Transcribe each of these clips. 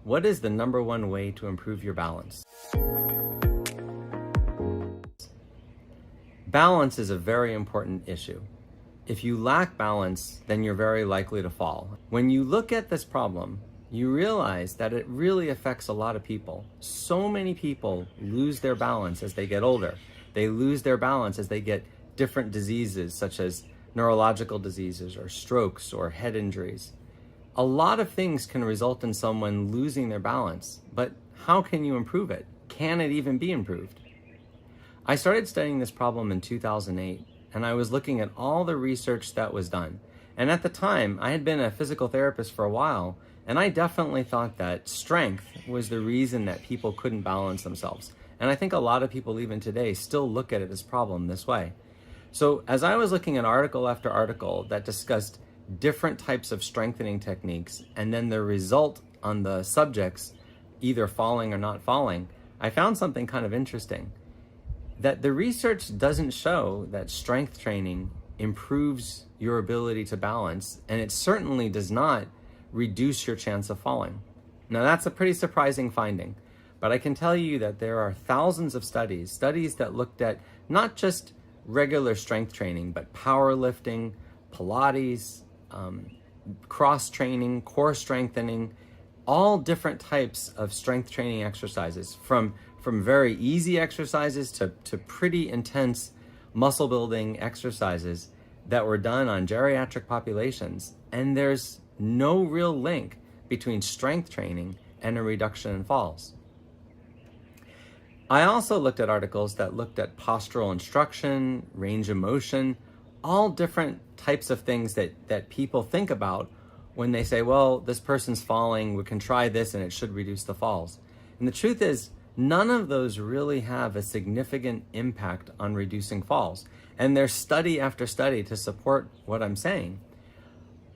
What is the number one way to improve your balance? Balance is a very important issue. If you lack balance, then you're very likely to fall. When you look at this problem, you realize that it really affects a lot of people. So many people lose their balance as they get older. They lose their balance as they get different diseases, such as neurological diseases or strokes or head injuries. A lot of things can result in someone losing their balance, but how can you improve it? Can it even be improved? I started studying this problem in 2008, and I was looking at all the research that was done. And at the time, I had been a physical therapist for a while, and I definitely thought that strength was the reason that people couldn't balance themselves. And I think a lot of people even today still look at this problem this way. So as I was looking at article after article that discussed different types of strengthening techniques, and then the result on the subjects either falling or not falling, I found something kind of interesting. That the research doesn't show that strength training improves your ability to balance, and it certainly does not reduce your chance of falling. Now that's a pretty surprising finding, but I can tell you that there are thousands of studies that looked at not just regular strength training, but powerlifting, Pilates, cross training, core strengthening, all different types of strength training exercises, from very easy exercises to pretty intense muscle building exercises that were done on geriatric populations. And there's no real link between strength training and a reduction in falls. I also looked at articles that looked at postural instruction, range of motion, all different types of things that people think about when they say, well, this person's falling, we can try this and it should reduce the falls. And the truth is, none of those really have a significant impact on reducing falls. And there's study after study to support what I'm saying.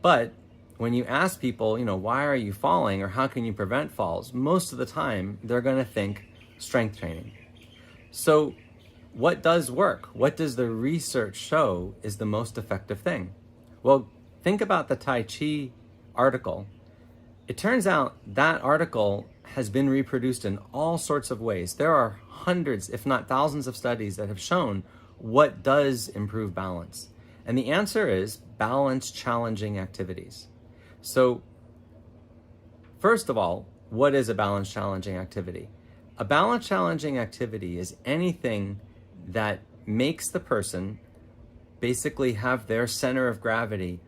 But when you ask people, why are you falling or how can you prevent falls, most of the time they're going to think strength training. So what does work? What does the research show is the most effective thing? Well, think about the Tai Chi article. It turns out that article has been reproduced in all sorts of ways. There are hundreds, if not thousands of studies that have shown what does improve balance. And the answer is balance challenging activities. So first of all, what is a balance challenging activity? A balance challenging activity is anything that makes the person basically have their center of gravity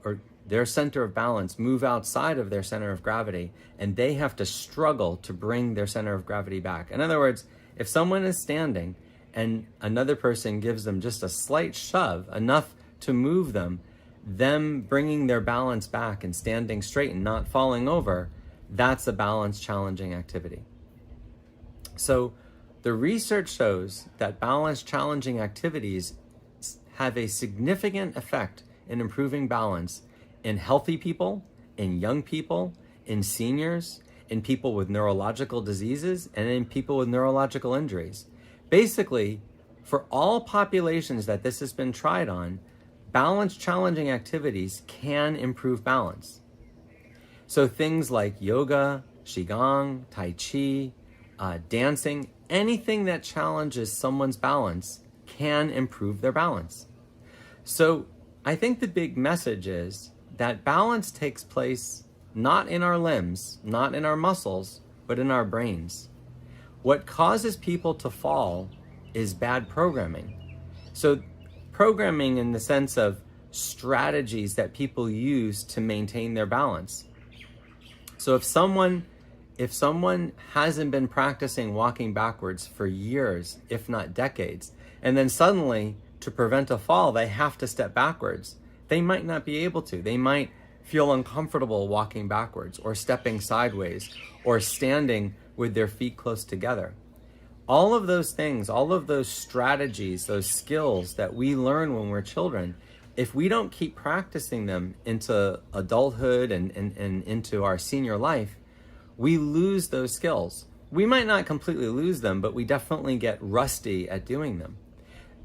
or their center of balance move outside of their center of gravity, and they have to struggle to bring their center of gravity back. In other words, if someone is standing and another person gives them just a slight shove, enough to move them bringing their balance back and standing straight and not falling over, that's a balance challenging activity. So the research shows that balance challenging activities have a significant effect in improving balance in healthy people, in young people, in seniors, in people with neurological diseases, and in people with neurological injuries. Basically, for all populations that this has been tried on, balance challenging activities can improve balance. So things like yoga, qigong, tai chi, dancing, anything that challenges someone's balance can improve their balance. So I think the big message is that balance takes place not in our limbs, not in our muscles, but in our brains. What causes people to fall is bad programming. So programming in the sense of strategies that people use to maintain their balance. So if someone hasn't been practicing walking backwards for years, if not decades, and then suddenly to prevent a fall, they have to step backwards, they might not be able to. They might feel uncomfortable walking backwards or stepping sideways or standing with their feet close together. All of those things, all of those strategies, those skills that we learn when we're children, if we don't keep practicing them into adulthood and into our senior life, we lose those skills. We might not completely lose them, but we definitely get rusty at doing them.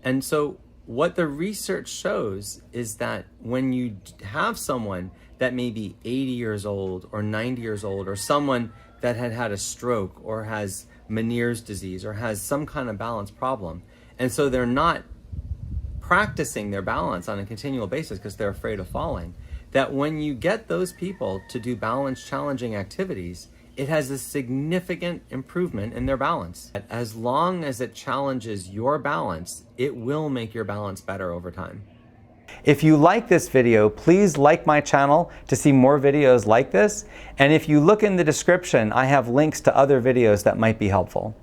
And so what the research shows is that when you have someone that may be 80 years old or 90 years old, or someone that had had a stroke or has Meniere's disease or has some kind of balance problem. And so they're not practicing their balance on a continual basis because they're afraid of falling. That when you get those people to do balance challenging activities, it has a significant improvement in their balance. As long as it challenges your balance, it will make your balance better over time. If you like this video, please like my channel to see more videos like this. And if you look in the description, I have links to other videos that might be helpful.